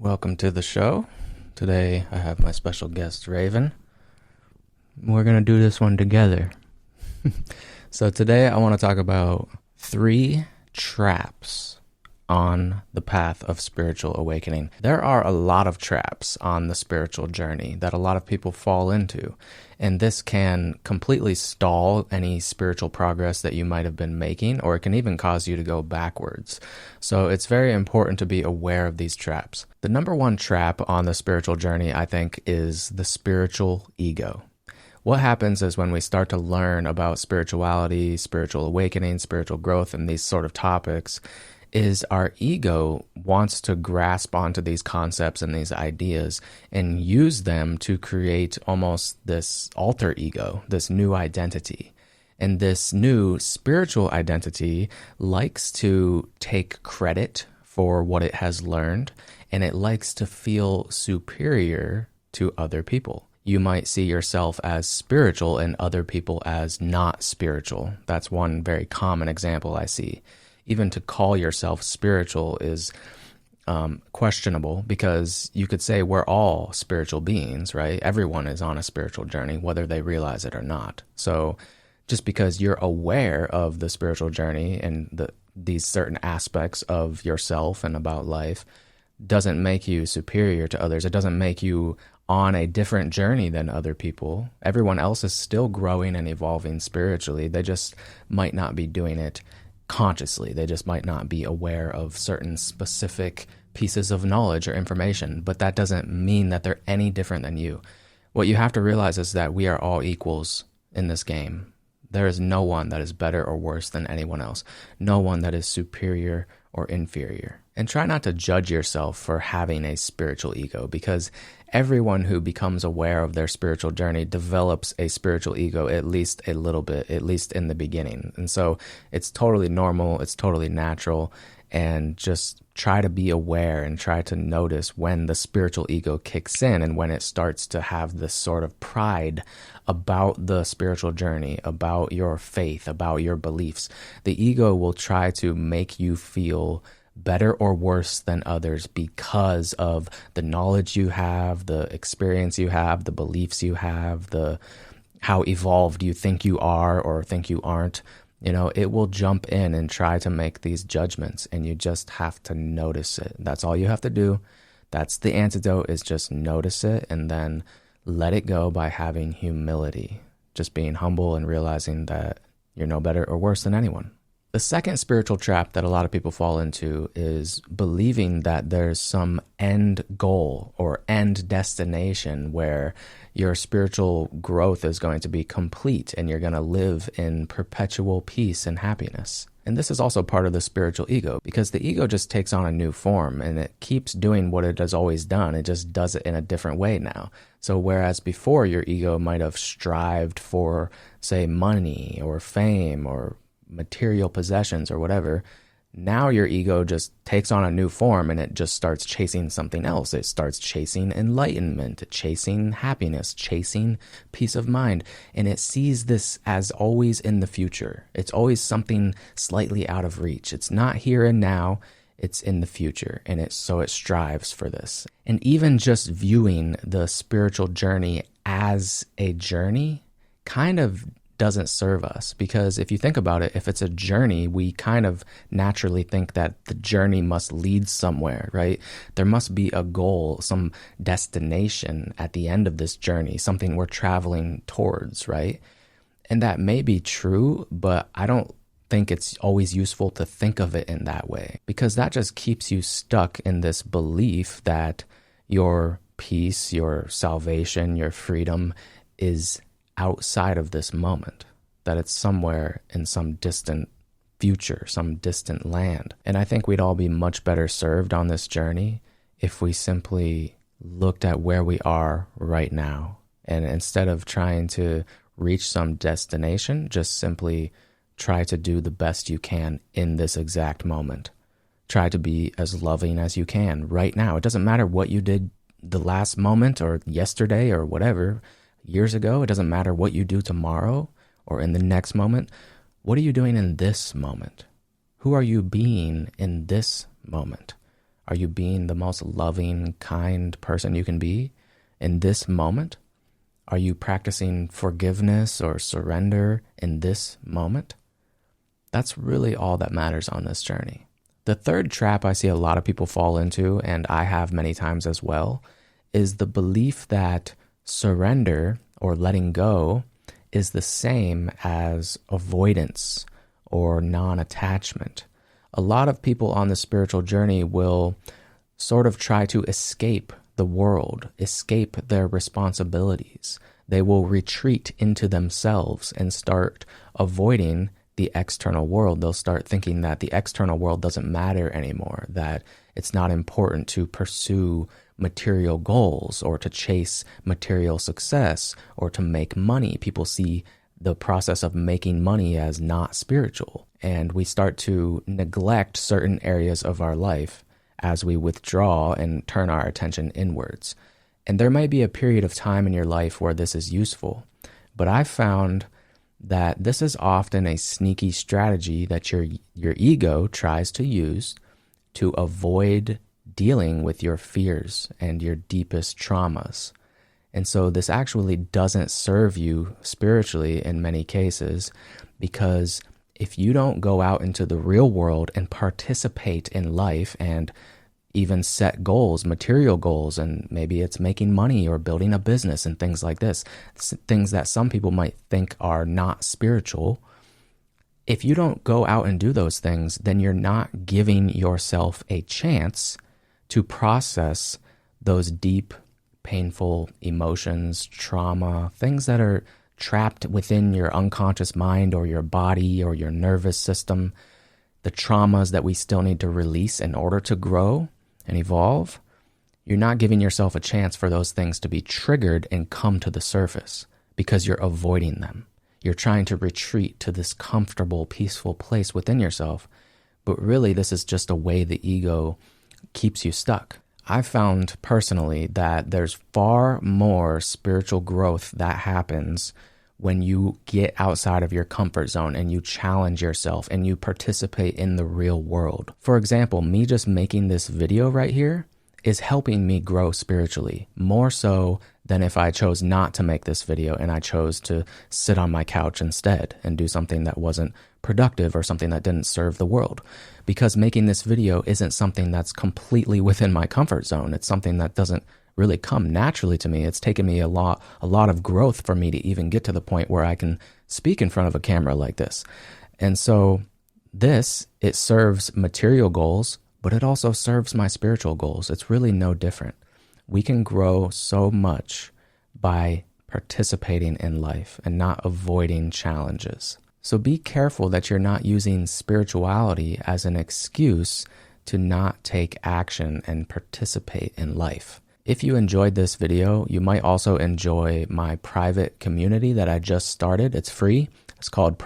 Welcome to the show. Today I have my special guest, Raven. We're going to do this one together. So today I want to talk about 3 traps on the path of spiritual awakening. There are a lot of traps on the spiritual journey that a lot of people fall into, and this can completely stall any spiritual progress that you might have been making, or it can even cause you to go backwards. So it's very important to be aware of these traps. The number one trap on the spiritual journey, I think, is the spiritual ego. What happens is when we start to learn about spirituality, spiritual awakening, spiritual growth, and these sort of topics, is our ego wants to grasp onto these concepts and these ideas and use them to create almost this alter ego, this new identity. And this new spiritual identity likes to take credit for what it has learned, and it likes to feel superior to other people. You might see yourself as spiritual and other people as not spiritual. That's one very common example I see. Even to call yourself spiritual is questionable, because you could say we're all spiritual beings, right? Everyone is on a spiritual journey, whether they realize it or not. So just because you're aware of the spiritual journey and these certain aspects of yourself and about life doesn't make you superior to others. It doesn't make you on a different journey than other people. Everyone else is still growing and evolving spiritually. They just might not be doing it consciously. They just might not be aware of certain specific pieces of knowledge or information, but that doesn't mean that they're any different than you. What you have to realize is that we are all equals in this game. There is no one that is better or worse than anyone else. No one that is superior or inferior. And try not to judge yourself for having a spiritual ego, because everyone who becomes aware of their spiritual journey develops a spiritual ego at least a little bit, at least in the beginning. And so it's totally normal, it's totally natural, and just try to be aware and try to notice when the spiritual ego kicks in and when it starts to have this sort of pride about the spiritual journey, about your faith, about your beliefs. The ego will try to make you feel better or worse than others because of the knowledge you have, the experience you have, the beliefs you have, how evolved you think you are or think you aren't. You know, it will jump in and try to make these judgments, and you just have to notice it. That's all you have to do. That's the antidote, is just notice it and then let it go by having humility, just being humble and realizing that you're no better or worse than anyone. The second spiritual trap that a lot of people fall into is believing that there's some end goal or end destination where your spiritual growth is going to be complete and you're going to live in perpetual peace and happiness. And this is also part of the spiritual ego, because the ego just takes on a new form and it keeps doing what it has always done. It just does it in a different way now. So whereas before your ego might have strived for, say, money or fame or material possessions or whatever, now your ego just takes on a new form and it just starts chasing something else. It starts chasing enlightenment, chasing happiness, chasing peace of mind. And it sees this as always in the future. It's always something slightly out of reach. It's not here and now, it's in the future. And so it strives for this. And even just viewing the spiritual journey as a journey kind of doesn't serve us, because if you think about it, if it's a journey, we kind of naturally think that the journey must lead somewhere, right? There must be a goal, some destination at the end of this journey, something we're traveling towards, right? And that may be true, but I don't think it's always useful to think of it in that way, because that just keeps you stuck in this belief that your peace, your salvation, your freedom is outside of this moment, that it's somewhere in some distant future, some distant land. And I think we'd all be much better served on this journey if we simply looked at where we are right now. And instead of trying to reach some destination, just simply try to do the best you can in this exact moment. Try to be as loving as you can right now. It doesn't matter what you did the last moment or yesterday or whatever, years ago. It doesn't matter what you do tomorrow or in the next moment. What are you doing in this moment? Who are you being in this moment? Are you being the most loving, kind person you can be in this moment? Are you practicing forgiveness or surrender in this moment? That's really all that matters on this journey. The third trap I see a lot of people fall into, and I have many times as well, is the belief that surrender or letting go is the same as avoidance or non-attachment. A lot of people on the spiritual journey will sort of try to escape the world, escape their responsibilities. They will retreat into themselves and start avoiding the external world. They'll start thinking that the external world doesn't matter anymore, that it's not important to pursue material goals or to chase material success or to make money. People see the process of making money as not spiritual, and we start to neglect certain areas of our life as we withdraw and turn our attention inwards. And there might be a period of time in your life where this is useful, but I've found that this is often a sneaky strategy that your ego tries to use to avoid dealing with your fears and your deepest traumas. And so this actually doesn't serve you spiritually in many cases, because if you don't go out into the real world and participate in life and even set goals, material goals, and maybe it's making money or building a business and things like this, things that some people might think are not spiritual. If you don't go out and do those things, then you're not giving yourself a chance to process those deep, painful emotions, trauma, things that are trapped within your unconscious mind or your body or your nervous system, the traumas that we still need to release in order to grow and evolve. You're not giving yourself a chance for those things to be triggered and come to the surface because you're avoiding them. You're trying to retreat to this comfortable, peaceful place within yourself, but really this is just a way the ego keeps you stuck. I've found personally that there's far more spiritual growth that happens when you get outside of your comfort zone and you challenge yourself and you participate in the real world. For example, me just making this video right here is helping me grow spiritually, more so than if I chose not to make this video and I chose to sit on my couch instead and do something that wasn't productive or something that didn't serve the world. Because making this video isn't something that's completely within my comfort zone. It's something that doesn't really come naturally to me. It's taken me a lot of growth for me to even get to the point where I can speak in front of a camera like this. And so it serves material goals, but it also serves my spiritual goals. It's really no different. We can grow so much by participating in life and not avoiding challenges. So be careful that you're not using spirituality as an excuse to not take action and participate in life. If you enjoyed this video, you might also enjoy my private community that I just started. It's free. It's called